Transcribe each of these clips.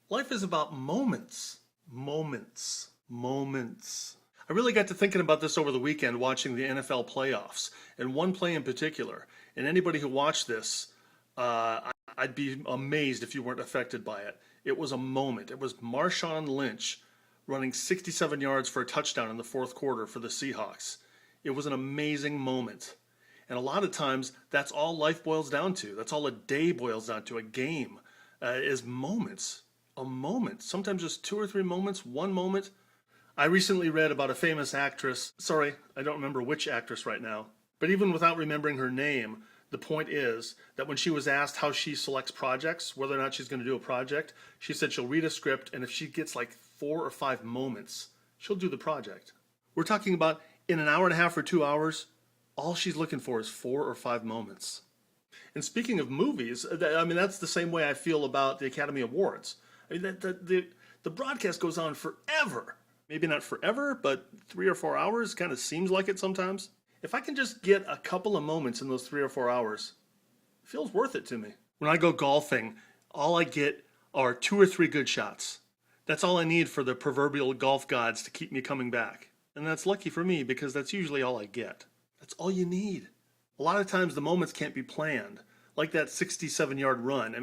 Life is about moments, moments, moments. I really got to thinking about this over the weekend watching the NFL playoffs, and one play in particular. And anybody who watched this, I'd be amazed if you weren't affected by it. It was a moment. It was Marshawn Lynch running 67 yards for a touchdown in the fourth quarter for the Seahawks. It was an amazing moment. And a lot of times, that's all life boils down to. That's all a day boils down to, a game, is moments. A moment. Sometimes just two or three moments, one moment. I recently read about a famous actress. Sorry, I don't remember which actress right now. But even without remembering her name, the point is that when she was asked how she selects projects, whether or not she's going to do a project, she said she'll read a script, and if she gets like 4 or 5 moments, she'll do the project. We're talking about in an hour and a half or 2 hours, all she's looking for is 4 or 5 moments. And speaking of movies, that's the same way I feel about the Academy Awards. The broadcast goes on forever. Maybe not forever, but 3 or 4 hours kind of seems like it sometimes. If I can just get a couple of moments in those 3 or 4 hours, it feels worth it to me. When I go golfing, all I get are 2 or 3 good shots. That's all I need for the proverbial golf gods to keep me coming back. And that's lucky for me because that's usually all I get. That's all you need. A lot of times the moments can't be planned. Like that 67-yard run.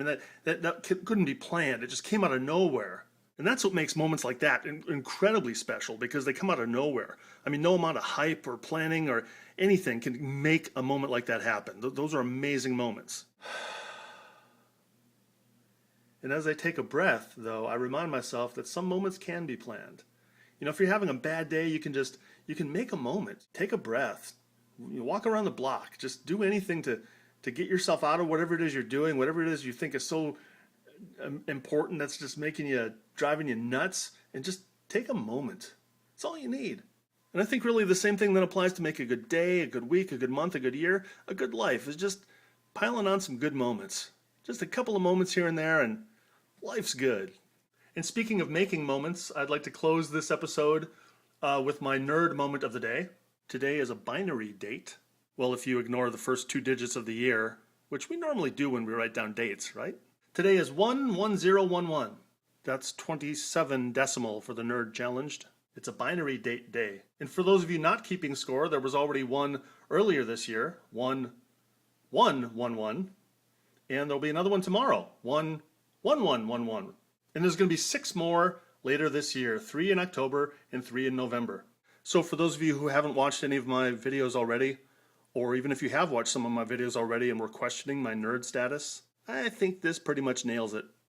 That couldn't be planned. It just came out of nowhere. And that's what makes moments like that incredibly special, because they come out of nowhere. No amount of hype or planning or anything can make a moment like that happen. Those are amazing moments. And as I take a breath, though, I remind myself that some moments can be planned. If you're having a bad day, you can make a moment. Take a breath. You walk around the block. Just do anything to get yourself out of whatever it is you're doing, whatever it is you think is so important that's just driving you nuts, and just take a moment. It's all you need. And I think really the same thing that applies to make a good day, a good week, a good month, a good year, a good life, is just piling on some good moments. Just a couple of moments here and there, and life's good. And speaking of making moments, I'd like to close this episode with my nerd moment of the day. Today is a binary date. Well, if you ignore the first 2 digits of the year, which we normally do when we write down dates, right? Today is 11011. That's 27 decimal for the nerd challenged. It's a binary date day. And for those of you not keeping score, there was already one earlier this year, 1111. And there'll be another one tomorrow, 11111. And there's going to be 6 more later this year, 3 in October and 3 in November. So for those of you who haven't watched any of my videos already, or even if you have watched some of my videos already and were questioning my nerd status, I think this pretty much nails it.